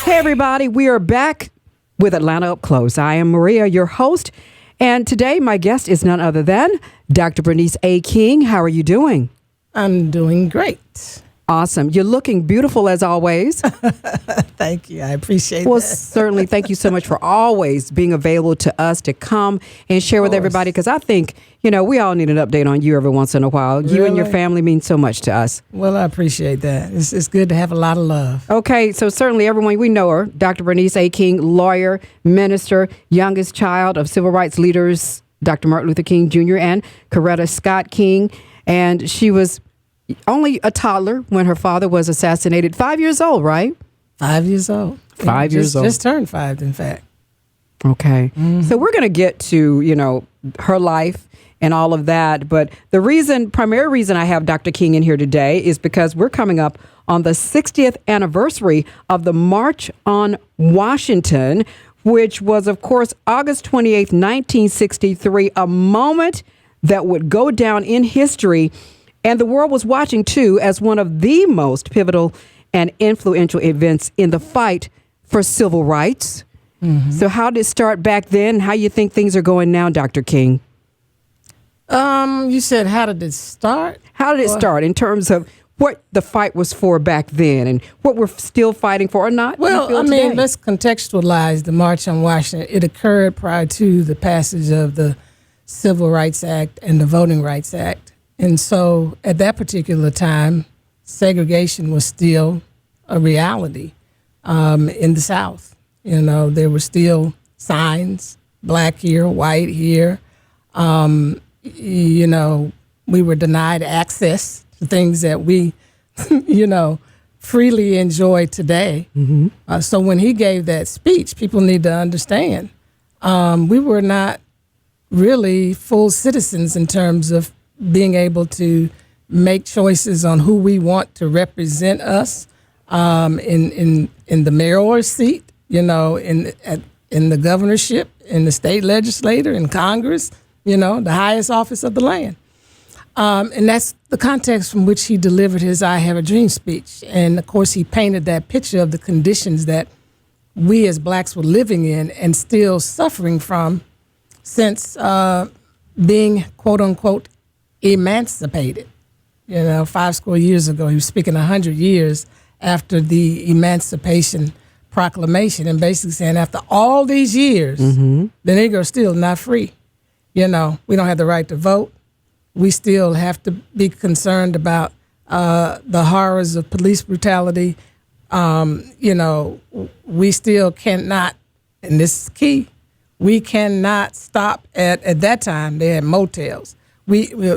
Hey, everybody, we are back with Atlanta Up Close. I am Maria, your host, and today my guest is none other than Dr. Bernice A. King. How are you doing? I'm doing great. Awesome. You're looking beautiful as always. Thank you. I appreciate Well, that. certainly. Thank you so much for always being available to us to come and share with everybody, because I think, we all need an update on you every once in a while. You and your family mean so much to us. Well, I appreciate that. It's good to have a lot of love. Okay, so certainly everyone, we know her, Dr. Bernice A. King, lawyer, minister, youngest child of civil rights leaders, Dr. Martin Luther King Jr. and Coretta Scott King. And she was only a toddler when her father was assassinated. 5 years old, right? 5 years old. 5 years old. Just turned 5, in fact. Okay. Mm-hmm. So we're going to get to, her life and all of that. But the primary reason I have Dr. King in here today is because we're coming up on the 60th anniversary of the March on Washington, which was, of course, August 28th, 1963, a moment that would go down in history. And the world was watching, too, as one of the most pivotal and influential events in the fight for civil rights. Mm-hmm. So how did it start back then? How you think things are going now, Dr. King? You said, how did it start? How did it start in terms of what the fight was for back then and what we're still fighting for or not? Well, let's contextualize the March on Washington. It occurred prior to the passage of the Civil Rights Act and the Voting Rights Act. And so at that particular time, segregation was still a reality in the South. There were still signs, black here, white here. We were denied access to things that we, freely enjoy today. Mm-hmm. So when he gave that speech, people need to understand we were not really full citizens in terms of being able to make choices on who we want to represent us in the mayor's seat, in the governorship, in the state legislature, in Congress, the highest office of the land. And that's the context from which he delivered his I Have a Dream speech. And, of course, he painted that picture of the conditions that we as blacks were living in and still suffering from since being, quote, unquote, emancipated. 50 years ago, he was speaking 100 years after the Emancipation Proclamation and basically saying after all these years, mm-hmm. the Negro is still not free. We don't have the right to vote. We still have to be concerned about the horrors of police brutality. We still cannot, and this is key, we cannot stop at that time, they had motels.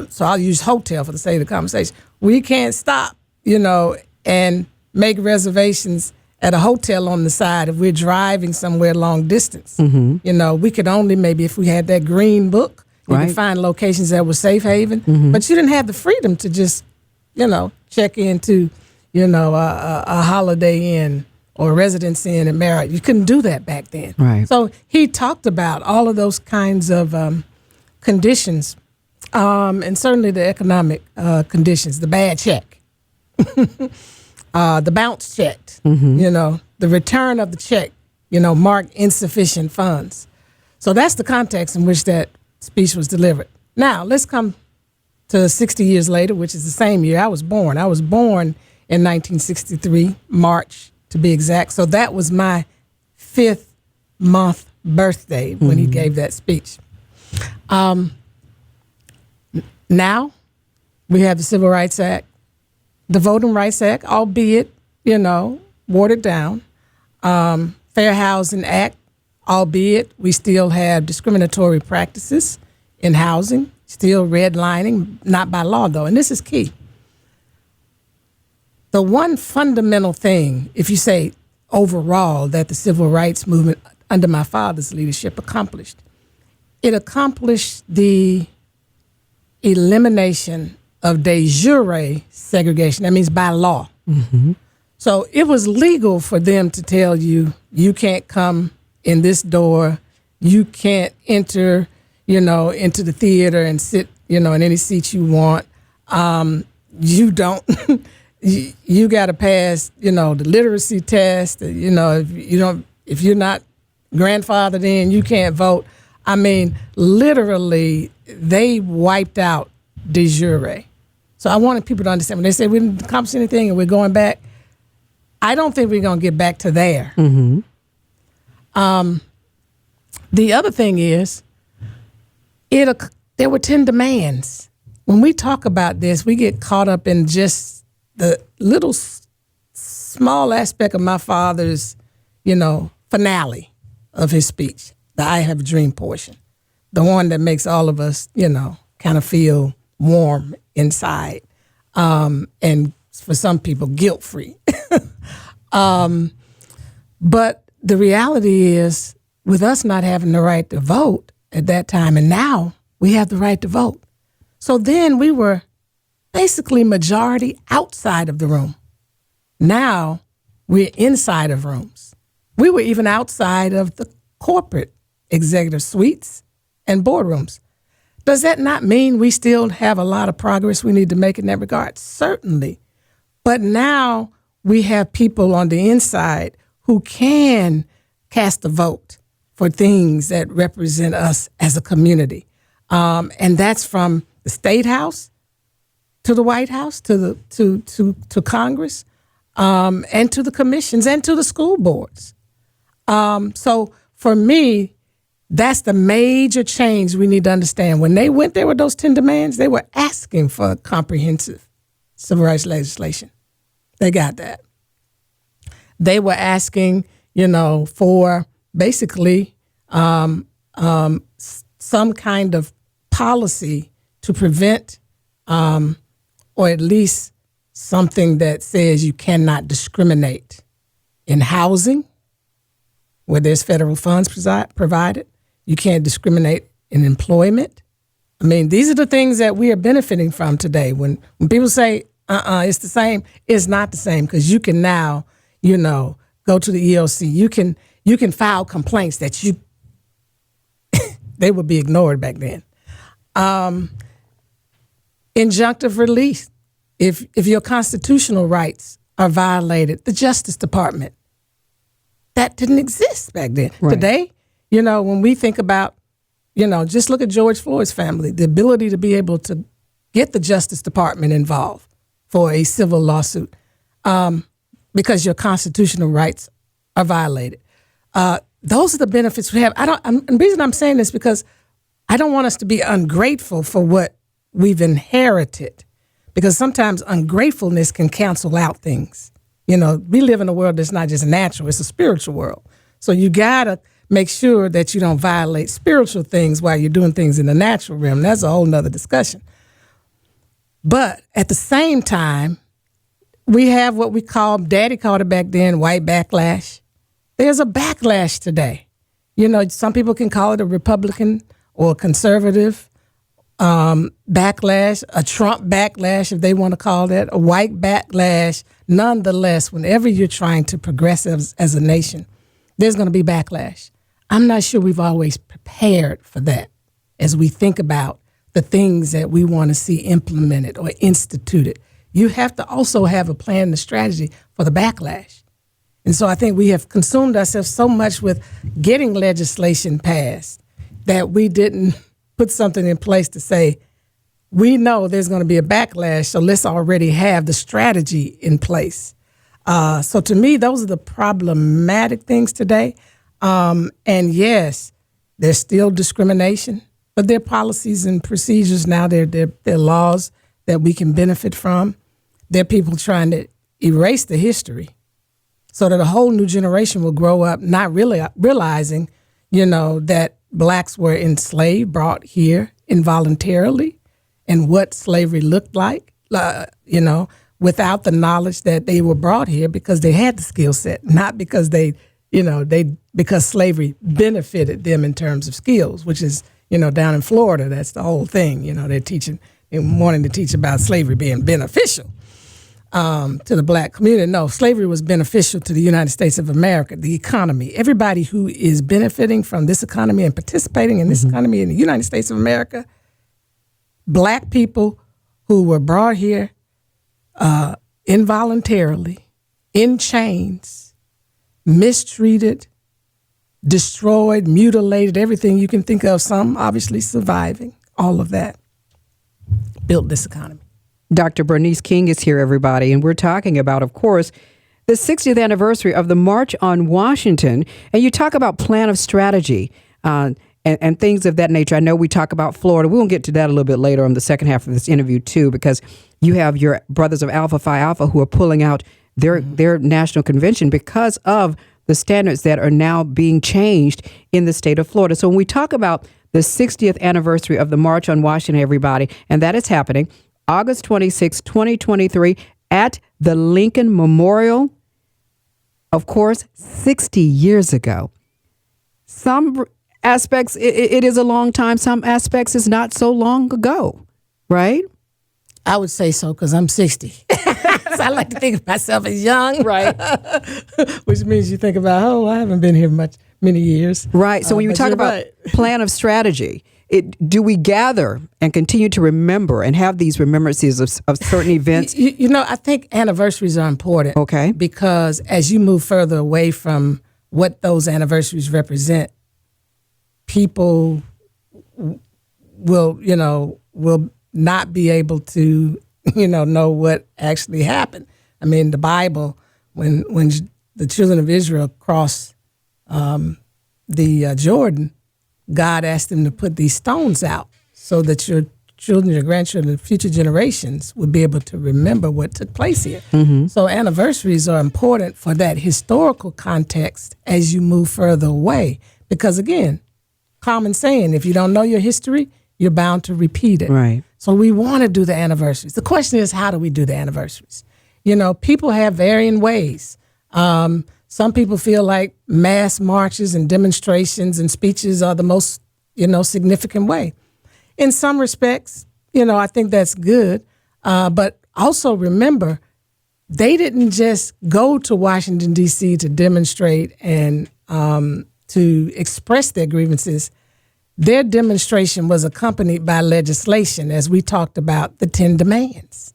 So I'll use hotel for the sake of the conversation. We can't stop, and make reservations at a hotel on the side if we're driving somewhere long distance. Mm-hmm. We could only maybe if we had that green book, we could find locations that were safe haven. Mm-hmm. But you didn't have the freedom to just, check into, a Holiday Inn or a Residence Inn at Marriott. You couldn't do that back then. Right. So he talked about all of those kinds of conditions. And certainly the economic conditions, the bad check, the bounce check, mm-hmm. The return of the check, marked insufficient funds. So that's the context in which that speech was delivered. Now, let's come to 60 years later, which is the same year I was born. I was born in 1963, March to be exact. So that was my 5th month birthday when he gave that speech. Now, we have the Civil Rights Act, the Voting Rights Act, albeit, watered down, Fair Housing Act, albeit we still have discriminatory practices in housing, still redlining, not by law, though. And this is key. The one fundamental thing, if you say overall, that the civil rights movement under my father's leadership accomplished, it accomplished the elimination of de jure segregation. That means by law. Mm-hmm. So it was legal for them to tell you, you can't come in this door, you can't enter, into the theater and sit, in any seat you want. You don't, you got to pass, the literacy test. If you're not grandfathered in, you can't vote. I mean, literally, they wiped out de jure. So I wanted people to understand when they say we didn't accomplish anything and we're going back. I don't think we're going to get back to there. Mm-hmm. The other thing is, there were 10 demands. When we talk about this, we get caught up in just the little small aspect of my father's, finale of his speech, the I Have a Dream portion, the one that makes all of us, kind of feel warm inside, and for some people, guilt-free. But the reality is, with us not having the right to vote at that time, and now we have the right to vote. So then we were basically majority outside of the room. Now we're inside of rooms. We were even outside of the corporate executive suites and boardrooms. Does that not mean we still have a lot of progress we need to make in that regard? Certainly. But now we have people on the inside who can cast a vote for things that represent us as a community. And that's from the State House to the White House to Congress, and to the commissions and to the school boards. So for me, that's the major change we need to understand. When they went there with those 10 demands, they were asking for comprehensive civil rights legislation. They got that. They were asking, for basically some kind of policy to prevent, or at least something that says you cannot discriminate in housing, where there's federal funds provided. You can't discriminate in employment. I mean, these are the things that we are benefiting from today. When people say, it's the same, it's not the same, because you can now, go to the EOC. You can file complaints that they would be ignored back then. Injunctive relief. If your constitutional rights are violated, the Justice Department, that didn't exist back then. Right. Today, when we think about, just look at George Floyd's family, the ability to be able to get the Justice Department involved for a civil lawsuit, because your constitutional rights are violated. Those are the benefits we have. And the reason I'm saying this because I don't want us to be ungrateful for what we've inherited, because sometimes ungratefulness can cancel out things. We live in a world that's not just natural, it's a spiritual world. So you gotta make sure that you don't violate spiritual things while you're doing things in the natural realm. That's a whole nother discussion. But at the same time, we have what we call, Daddy called it back then, white backlash. There's a backlash today. Some people can call it a Republican or a conservative backlash, a Trump backlash, if they want to call that, a white backlash. Nonetheless, whenever you're trying to progress as a nation, there's going to be backlash. I'm not sure we've always prepared for that as we think about the things that we want to see implemented or instituted. You have to also have a plan and a strategy for the backlash. And so I think we have consumed ourselves so much with getting legislation passed that we didn't put something in place to say, we know there's going to be a backlash, so let's already have the strategy in place. So to me, those are the problematic things today. And yes, there's still discrimination, but there are policies and procedures now. There are laws that we can benefit from. There are people trying to erase the history so that a whole new generation will grow up not really realizing, that blacks were enslaved, brought here involuntarily, and what slavery looked like, without the knowledge that they were brought here because they had the skill set, not because because slavery benefited them in terms of skills, which is, down in Florida, that's the whole thing. They're wanting to teach about slavery being beneficial to the black community. No, slavery was beneficial to the United States of America, the economy. Everybody who is benefiting from this economy and participating in this economy in the United States of America, black people who were brought here involuntarily, in chains, mistreated, destroyed, mutilated, everything you can think of, some obviously surviving, all of that built this economy. Dr. Bernice King is here, everybody, and we're talking about, of course, the 60th anniversary of the March on Washington. And you talk about plan of strategy and things of that nature. I know we talk about Florida. We won't get to that a little bit later on the second half of this interview, too, because you have your brothers of Alpha Phi Alpha who are pulling out their national convention because of the standards that are now being changed in the state of Florida. So when we talk about the 60th anniversary of the March on Washington, everybody, and that is happening August 26, 2023, at the Lincoln Memorial, of course, 60 years ago. Some aspects, it is a long time. Some aspects is not so long ago, right? I would say so because I'm 60. So I like to think of myself as young. Right. Which means you think about, I haven't been here many years. Right. So when you talk about plan of strategy, do we gather and continue to remember and have these remembrances of certain events? I think anniversaries are important. Okay. Because as you move further away from what those anniversaries represent, people will not be able to, know what actually happened. I mean, the Bible, when the children of Israel crossed the Jordan, God asked them to put these stones out so that your children, your grandchildren, future generations would be able to remember what took place here. Mm-hmm. So anniversaries are important for that historical context as you move further away. Because again, common saying, if you don't know your history, you're bound to repeat it. Right. So we want to do the anniversaries. The question is, how do we do the anniversaries? People have varying ways. Some people feel like mass marches and demonstrations and speeches are the most, significant way. In some respects, I think that's good. But also remember, they didn't just go to Washington, D.C. to demonstrate and to express their grievances. Their demonstration was accompanied by legislation, as we talked about, the 10 demands.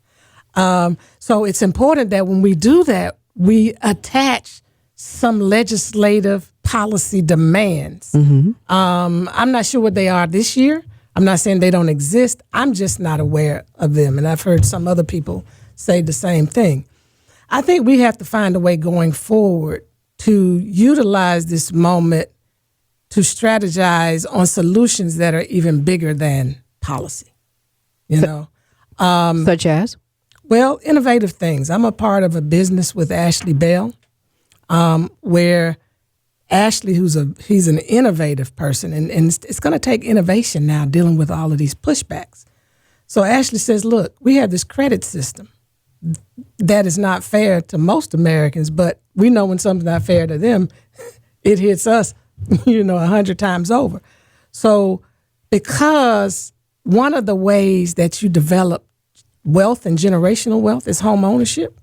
So it's important that when we do that, we attach some legislative policy demands. Mm-hmm. I'm not sure what they are this year. I'm not saying they don't exist. I'm just not aware of them. And I've heard some other people say the same thing. I think we have to find a way going forward to utilize this moment to strategize on solutions that are even bigger than policy. Such as? Well, innovative things. I'm a part of a business with Ashley Bell, where Ashley, he's an innovative person, and it's going to take innovation now dealing with all of these pushbacks. So Ashley says, look, we have this credit system that is not fair to most Americans, but we know when something's not fair to them, it hits us, 100 times over. So because one of the ways that you develop wealth and generational wealth is home ownership,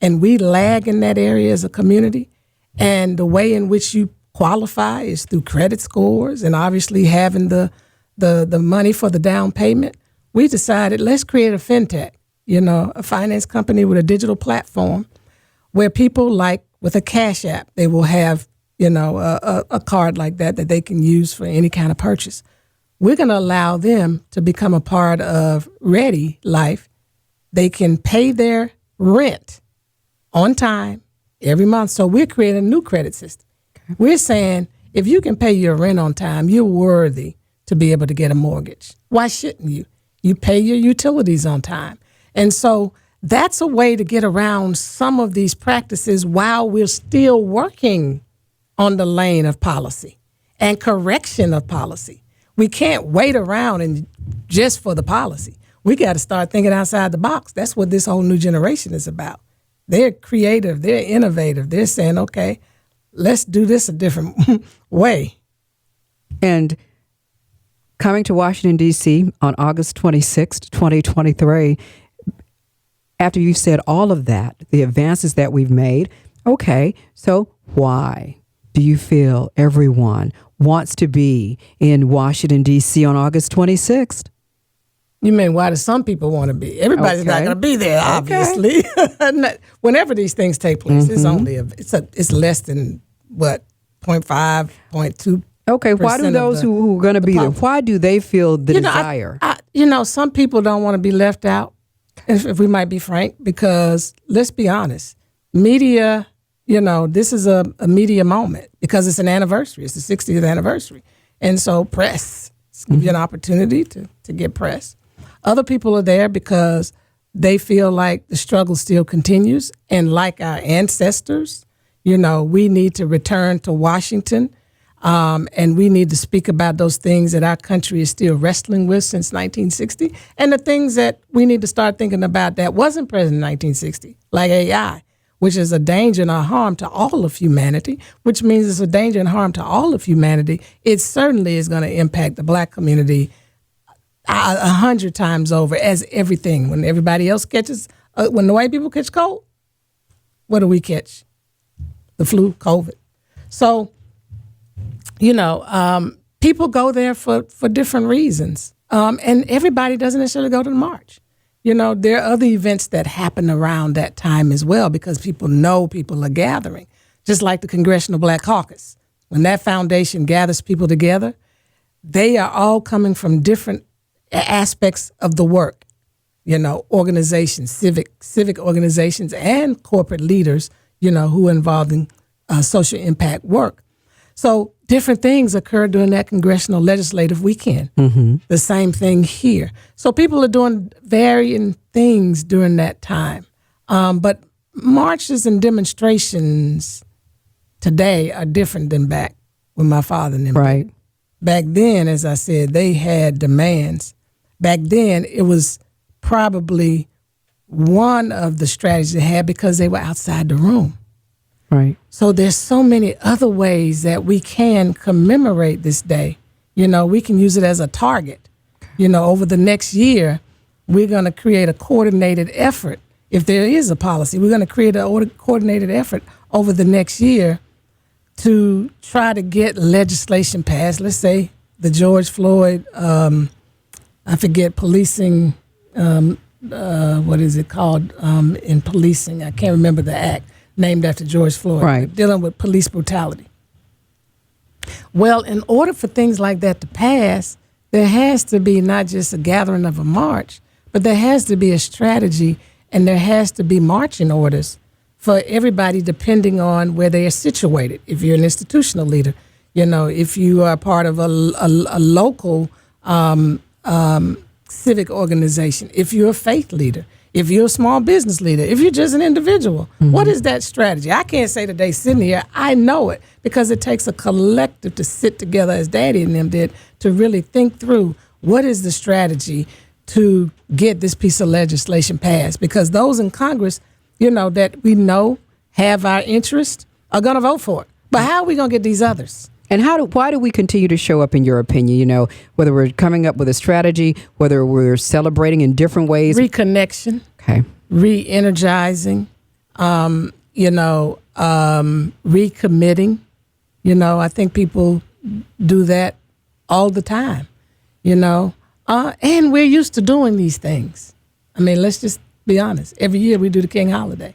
and we lag in that area as a community. And the way in which you qualify is through credit scores and obviously having the money for the down payment. We decided, let's create a fintech, a finance company with a digital platform where people, like with a Cash App, they will have, a card like that they can use for any kind of purchase. We're going to allow them to become a part of Ready Life. They can pay their rent on time every month. So we're creating a new credit system. Okay. We're saying if you can pay your rent on time, you're worthy to be able to get a mortgage. Why shouldn't you? You pay your utilities on time. And so that's a way to get around some of these practices while we're still working on the lane of policy and correction of policy. We can't wait around and just for the policy. We got to start thinking outside the box. That's what this whole new generation is about. They're creative. They're innovative. They're saying, okay, let's do this a different way. And coming to Washington, D.C. on August 26th, 2023, after you've said all of that, the advances that we've made, okay, so why do you feel everyone wants to be in Washington, D.C. on August 26th? You mean why do some people want to be? Everybody's not going to be there, obviously. Whenever these things take place, it's only it's less than what 0.5, 0.2. Okay, why do those who are going to be there? Why do they feel the desire? Some people don't want to be left out. If we might be frank, because let's be honest, media. This is a media moment because it's an anniversary. It's the 60th anniversary, and so press give you an opportunity to get press. Other people are there because they feel like the struggle still continues. And like our ancestors, we need to return to Washington and we need to speak about those things that our country is still wrestling with since 1960 and the things that we need to start thinking about that wasn't present in 1960, like AI, which is a danger and a harm to all of humanity, which means it's a danger and harm to all of humanity. It certainly is going to impact the Black community 100 times over as everything. When everybody else catches, when the white people catch cold, what do we catch? The flu, COVID. So, people go there for different reasons. And everybody doesn't necessarily go to the march. There are other events that happen around that time as well because people know people are gathering, just like the Congressional Black Caucus. When that foundation gathers people together, they are all coming from different aspects of the work, organizations, civic organizations and corporate leaders, who are involved in social impact work. So different things occur during that congressional legislative weekend. Mm-hmm. The same thing here. So people are doing varying things during that time. But marches and demonstrations today are different than back when my father and them right. did. Back then, as I said, they had demands. Back then, it was probably one of the strategies they had because they were outside the room. Right. So there's so many other ways that we can commemorate this day. We can use it as a target. Over the next year, we're going to create a coordinated effort. If there is a policy, we're going to create a coordinated effort over the next year to try to get legislation passed. Let's say the George Floyd, I forget, policing, what is it called in policing? I can't remember the act named after George Floyd, right. Dealing with police brutality. Well, in order for things like that to pass, there has to be not just a gathering of a march, but there has to be a strategy and there has to be marching orders for everybody depending on where they are situated. If you're an institutional leader, if you are part of a local civic organization, if you're a faith leader, if you're a small business leader, if you're just an individual, what is that strategy? I can't say today sitting here, I know it, because it takes a collective to sit together as Daddy and them did to really think through what is the strategy to get this piece of legislation passed. Because those in Congress, that we know have our interest are going to vote for it. But how are we going to get these others? And why do we continue to show up, in your opinion? Whether we're coming up with a strategy, whether we're celebrating in different ways. Reconnection. Okay. Re-energizing. Recommitting. I think people do that all the time. And we're used to doing these things. I mean, let's just be honest. Every year we do the King holiday.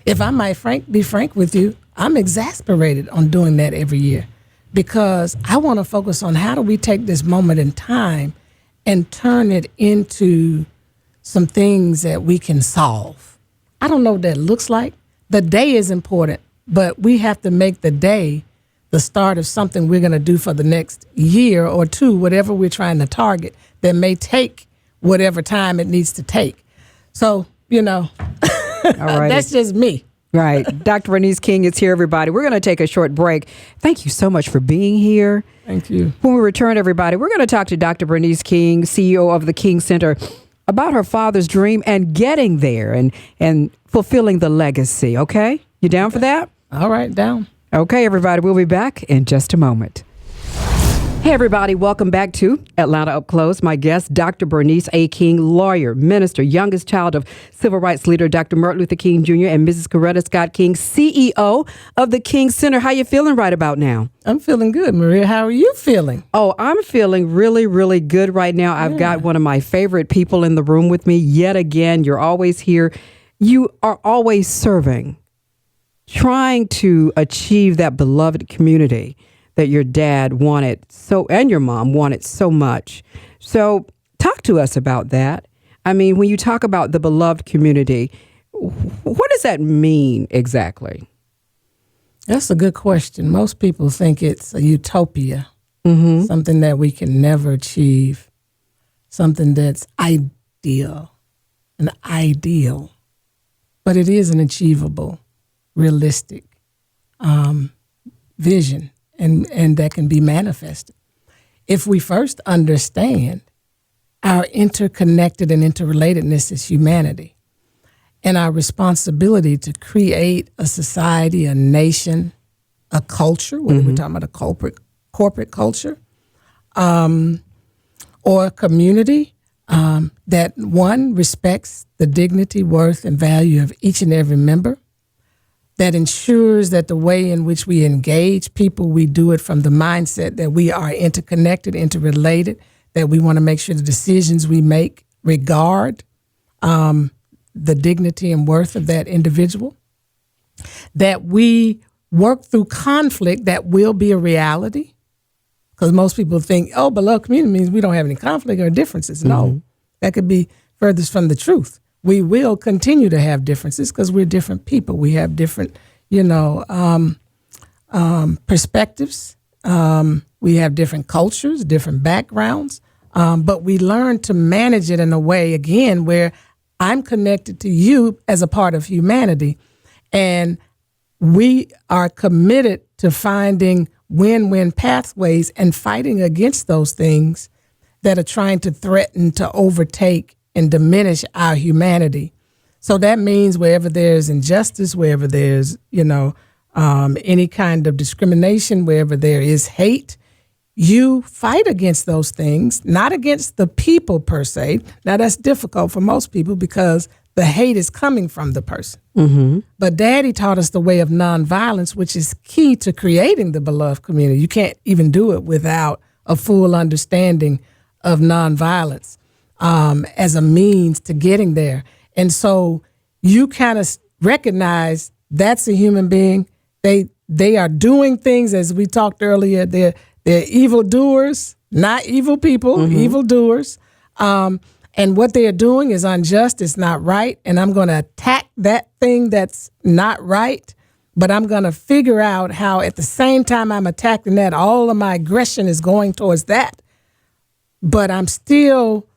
If I might be frank with you, I'm exasperated on doing that every year because I want to focus on how do we take this moment in time and turn it into some things that we can solve. I don't know what that looks like. The day is important, but we have to make the day the start of something we're going to do for the next year or two, whatever we're trying to target, that may take whatever time it needs to take. So, that's just me. Right. Dr. Bernice King is here, everybody. We're going to take a short break. Thank you so much for being here. Thank you. When we return, everybody, we're going to talk to Dr. Bernice King, CEO of the King Center, about her father's dream and getting there and fulfilling the legacy. Okay? You down for that? All right, down. Okay, everybody. We'll be back in just a moment. Hey, everybody. Welcome back to Atlanta Up Close. My guest, Dr. Bernice A. King, lawyer, minister, youngest child of civil rights leader Dr. Martin Luther King Jr. and Mrs. Coretta Scott King, CEO of the King Center. How you feeling right about now? I'm feeling good, Maria. How are you feeling? Oh, I'm feeling really, really good right now. I've got one of my favorite people in the room with me yet again. You're always here. You are always serving, trying to achieve that beloved community that your dad wanted so, and your mom wanted so much. So talk to us about that. I mean, when you talk about the beloved community, what does that mean exactly? That's a good question. Most people think it's a utopia, something that we can never achieve, something that's ideal, an ideal, but it is an achievable, realistic vision. And that can be manifested. If we first understand our interconnected and interrelatedness as humanity and our responsibility to create a society, a nation, a culture, whether we're talking about a corporate culture, or a community that, one, respects the dignity, worth, and value of each and every member, that ensures that the way in which we engage people, we do it from the mindset that we are interconnected, interrelated, that we want to make sure the decisions we make regard the dignity and worth of that individual, that we work through conflict that will be a reality. Because most people think, oh, beloved community means we don't have any conflict or differences. No, that could be furthest from the truth. We will continue to have differences because we're different people. We have different, perspectives. We have different cultures, different backgrounds. But we learn to manage it in a way, again, where I'm connected to you as a part of humanity. And we are committed to finding win-win pathways and fighting against those things that are trying to threaten to overtake and diminish our humanity. So that means wherever there's injustice, wherever there's, any kind of discrimination, wherever there is hate, you fight against those things, not against the people per se. Now that's difficult for most people because the hate is coming from the person. But Daddy taught us the way of nonviolence, which is key to creating the beloved community. You can't even do it without a full understanding of nonviolence as a means to getting there. And so you kind of recognize that's a human being. They are doing things, as we talked earlier, they're evildoers, not evil people, evildoers. And what they are doing is unjust, it's not right, and I'm going to attack that thing that's not right, but I'm going to figure out how at the same time I'm attacking that, all of my aggression is going towards that. But I'm still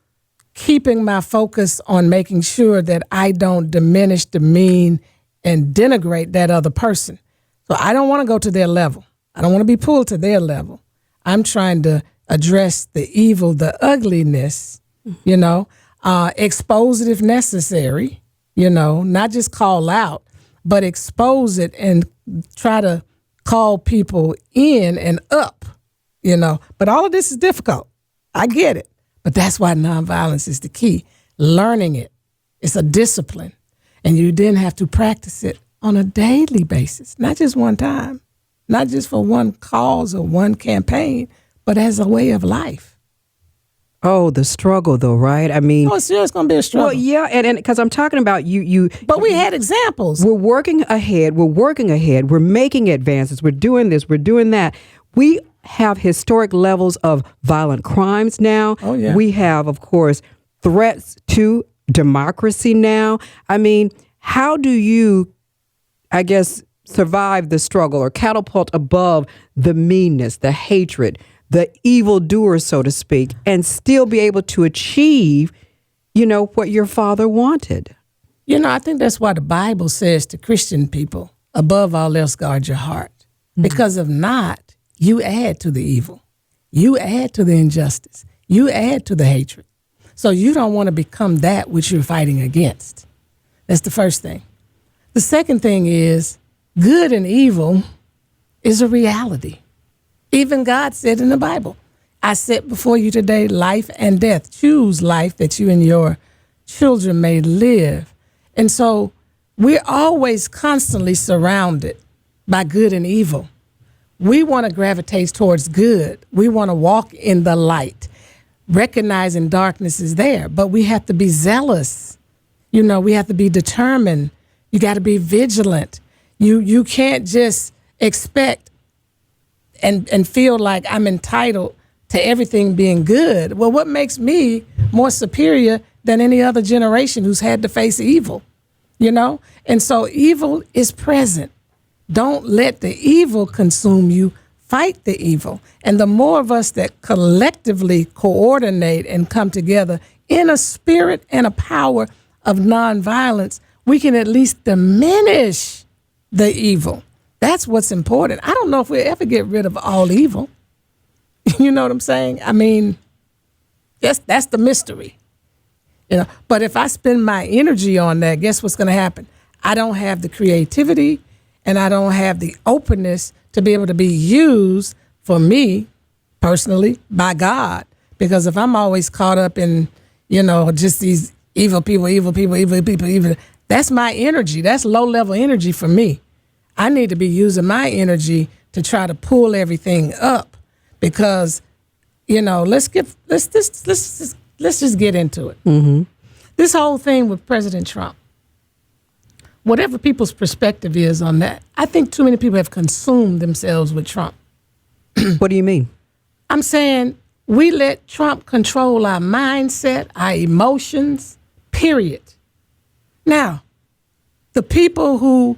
keeping my focus on making sure that I don't diminish, demean, and denigrate that other person. So I don't want to go to their level. I don't want to be pulled to their level. I'm trying to address the evil, the ugliness, expose it if necessary, not just call out, but expose it and try to call people in and up, But all of this is difficult. I get it. But that's why nonviolence is the key. Learning it. It's a discipline. And you then have to practice it on a daily basis, not just one time, not just for one cause or one campaign, but as a way of life. Oh, the struggle, though, right? I mean, it's going to be a struggle. Well, yeah, and because I'm talking about you. But we had examples. We're working ahead. We're making advances. We're doing this. We're doing that. We have historic levels of violent crimes now. Oh, yeah. We have, of course, threats to democracy now. I mean, how do you, I guess, survive the struggle or catapult above the meanness, the hatred, the evildoer, so to speak, and still be able to achieve, what your father wanted? I think that's why the Bible says to Christian people, above all else, guard your heart. Because if not, you add to the evil. You add to the injustice. You add to the hatred. So you don't want to become that which you're fighting against. That's the first thing. The second thing is good and evil is a reality. Even God said in the Bible, I set before you today life and death. Choose life that you and your children may live. And so we're always constantly surrounded by good and evil. We want to gravitate towards good. We want to walk in the light, recognizing darkness is there, but we have to be zealous. You know, we have to be determined. You got to be vigilant. You can't just expect and feel like I'm entitled to everything being good. Well, what makes me more superior than any other generation who's had to face evil? You know? And so evil is present. Don't let the evil consume you. Fight the evil. And the more of us that collectively coordinate and come together in a spirit and a power of nonviolence, we can at least diminish the evil. That's what's important. I don't know if we'll ever get rid of all evil. You know what I'm saying? I mean, that's the mystery. You know, but if I spend my energy on that, guess what's going to happen? I don't have the creativity and I don't have the openness to be able to be used for me personally by God. Because if I'm always caught up in, you know, just these evil people, that's my energy. That's low level energy for me. I need to be using my energy to try to pull everything up because, you know, let's just get into it. Mm-hmm. This whole thing with President Trump, whatever people's perspective is on that, I think too many people have consumed themselves with Trump. What do you mean? I'm saying we let Trump control our mindset, our emotions, period. Now, the people who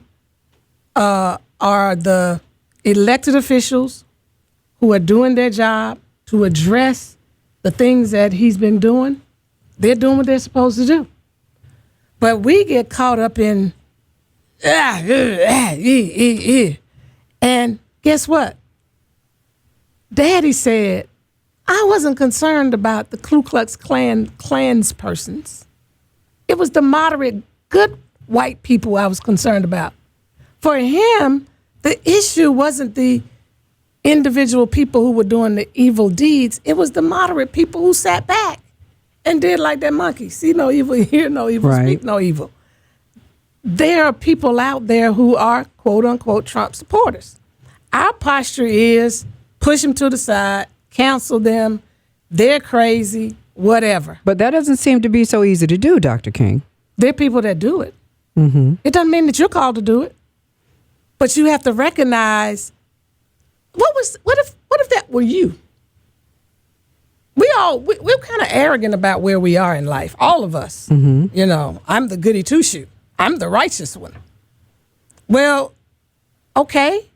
are the elected officials who are doing their job to address the things that he's been doing, they're doing what they're supposed to do. But we get caught up in, and guess what? Daddy said, I wasn't concerned about the Ku Klux Klan's persons. It was the moderate, good white people I was concerned about. For him, the issue wasn't the individual people who were doing the evil deeds. It was the moderate people who sat back and did like that monkey. See no evil, hear no evil, right. Speak no evil. There are people out there who are, quote unquote, Trump supporters. Our posture is push them to the side, cancel them, they're crazy, whatever. But that doesn't seem to be so easy to do, Dr. King. There are people that do it. Mm-hmm. It doesn't mean that you're called to do it. But you have to recognize, what if that were you? We're kind of arrogant about where we are in life, all of us. Mm-hmm. You know, I'm the goody two-shoe. I'm the righteous one. Well, okay.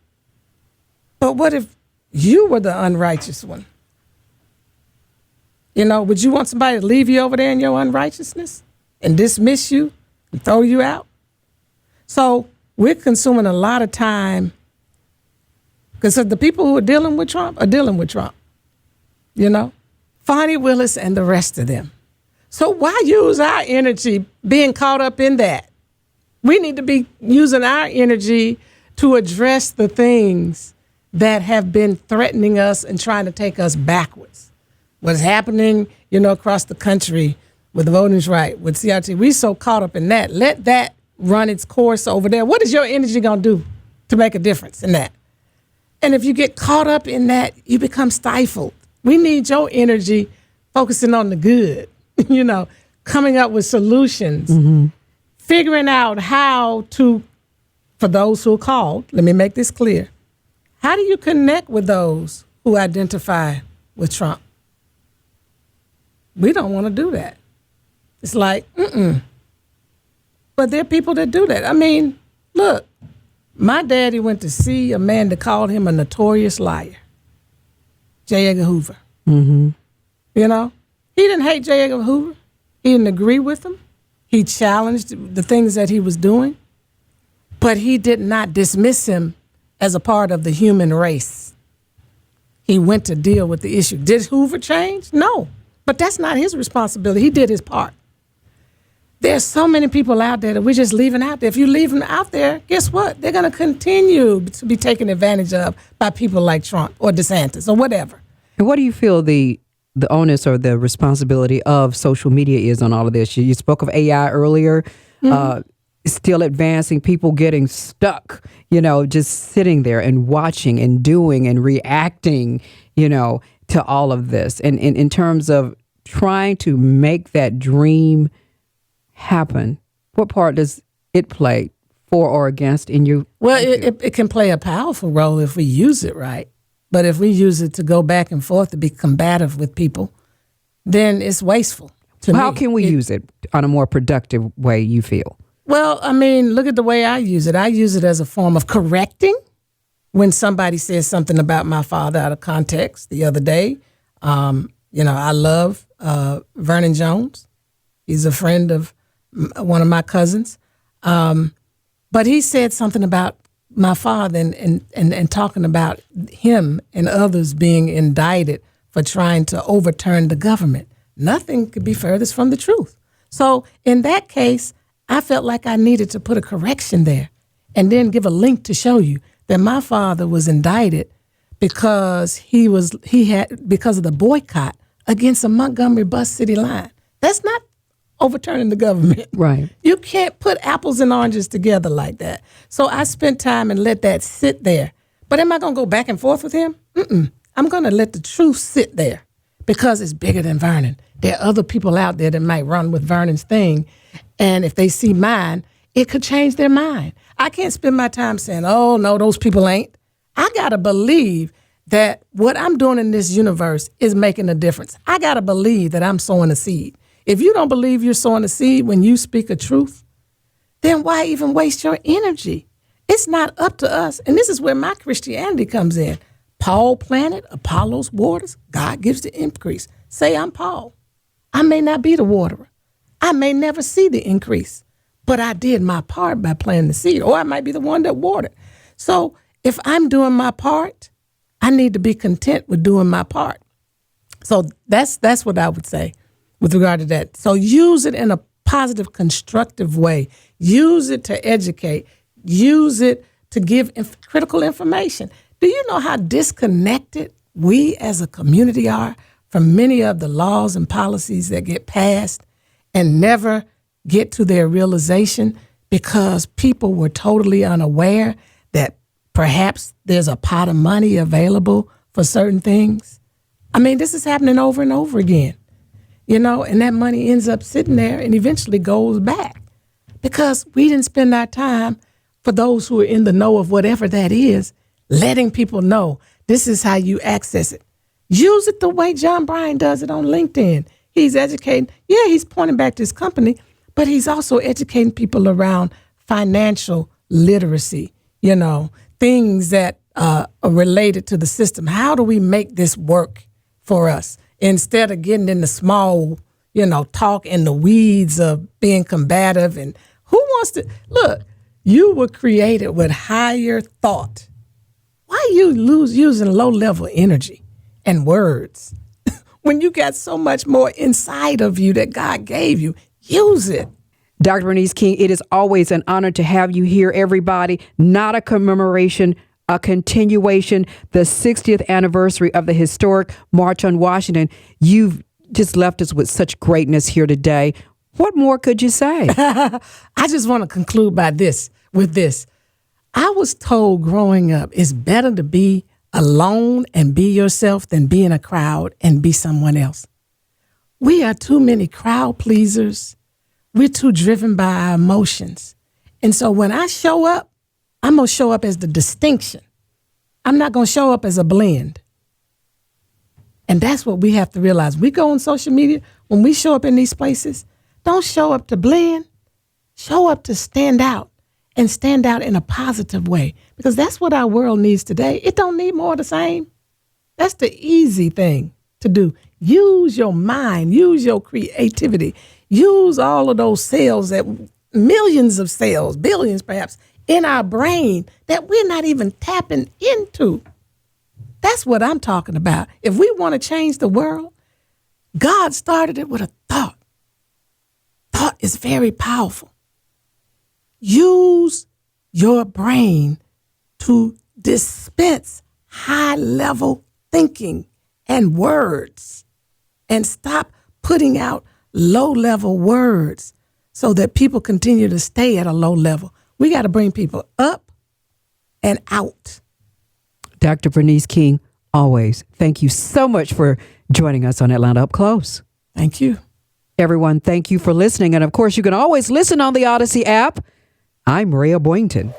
But what if you were the unrighteous one? You know, would you want somebody to leave you over there in your unrighteousness and dismiss you and throw you out? So we're consuming a lot of time because the people who are dealing with Trump, you know, Fonnie Willis and the rest of them. So why use our energy being caught up in that? We need to be using our energy to address the things that have been threatening us and trying to take us backwards. What's happening, you know, across the country with the voting rights, with CRT, we're so caught up in that. Let that run its course over there. What is your energy going to do to make a difference in that? And if you get caught up in that, you become stifled. We need your energy focusing on the good, you know, coming up with solutions, mm-hmm. figuring out how to, for those who are called, let me make this clear. How do you connect with those who identify with Trump? We don't want to do that. It's like, But there are people that do that. I mean, look, my daddy went to see a man that called him a notorious liar, J. Edgar Hoover. Mm-hmm. You know, he didn't hate J. Edgar Hoover. He didn't agree with him. He challenged the things that he was doing, but he did not dismiss him as a part of the human race. He went to deal with the issue. Did Hoover change? No, but that's not his responsibility. He did his part. There's so many people out there that we're just leaving out there. If you leave them out there, guess what? They're going to continue to be taken advantage of by people like Trump or DeSantis or whatever. And what do you feel the onus or the responsibility of social media is on all of this? You spoke of AI earlier, still advancing, people getting stuck, just sitting there and watching and doing and reacting, to all of this. And in terms of trying to make that dream happen, what part does it play for or against in you? Well, it can play a powerful role if we use it right. But if we use it to go back and forth to be combative with people, then it's wasteful to me. How can we use it on a more productive way, you feel? Well, I mean, look at the way I use it. I use it as a form of correcting when somebody says something about my father out of context. The other day, I love Vernon Jones. He's a friend of one of my cousins. But he said something about my father and talking about him and others being indicted for trying to overturn the government. Nothing could be furthest from the truth. So in that case, I felt like I needed to put a correction there and then give a link to show you that my father was indicted because because of the boycott against the Montgomery bus city line. That's not overturning the government. Right. You can't put apples and oranges together like that. So I spent time and let that sit there. But am I going to go back and forth with him? I'm going to let the truth sit there because it's bigger than Vernon. There are other people out there that might run with Vernon's thing. And if they see mine, it could change their mind. I can't spend my time saying, oh, no, those people ain't. I got to believe that what I'm doing in this universe is making a difference. I got to believe that I'm sowing a seed. If you don't believe you're sowing a seed when you speak a truth, then why even waste your energy? It's not up to us. And this is where my Christianity comes in. Paul planted, Apollos waters, God gives the increase. Say I'm Paul. I may not be the waterer. I may never see the increase, but I did my part by planting the seed, or I might be the one that watered. So if I'm doing my part, I need to be content with doing my part. So that's what I would say with regard to that. So use it in a positive, constructive way. Use it to educate. Use it to give critical information. Do you know how disconnected we as a community are from many of the laws and policies that get passed and never get to their realization because people were totally unaware that perhaps there's a pot of money available for certain things? I mean, this is happening over and over again. And that money ends up sitting there and eventually goes back because we didn't spend our time, for those who are in the know of whatever that is, letting people know this is how you access it. Use it the way John Bryan does it on LinkedIn. He's educating. Yeah, he's pointing back to his company, but he's also educating people around financial literacy, things that are related to the system. How do we make this work for us? Instead of getting in the small, talk in the weeds of being combative. And who wants to, look, you were created with higher thought. Why are you using low-level energy and words when you got so much more inside of you that God gave you? Use it. Dr. Bernice King, it is always an honor to have you here, everybody. Not a commemoration, a continuation, the 60th anniversary of the historic March on Washington. You've just left us with such greatness here today. What more could you say? I just want to conclude with this. I was told growing up, it's better to be alone and be yourself than be in a crowd and be someone else. We are too many crowd pleasers. We're too driven by our emotions. And so when I show up, I'm going to show up as the distinction. I'm not going to show up as a blend. And that's what we have to realize. We go on social media, when we show up in these places, don't show up to blend. Show up to stand out and stand out in a positive way, because that's what our world needs today. It don't need more of the same. That's the easy thing to do. Use your mind, use your creativity, use all of those cells, that millions of cells, billions perhaps, in our brain that we're not even tapping into. That's what I'm talking about. If we want to change the world, God started it with a thought. Thought is very powerful. Use your brain to dispense high-level thinking and words, and stop putting out low-level words so that people continue to stay at a low level. We got to bring people up and out. Dr. Bernice King, always, thank you so much for joining us on Atlanta Up Close. Thank you. Everyone, thank you for listening. And of course, you can always listen on the Odyssey app. I'm Maria Boynton.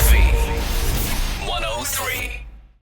V103.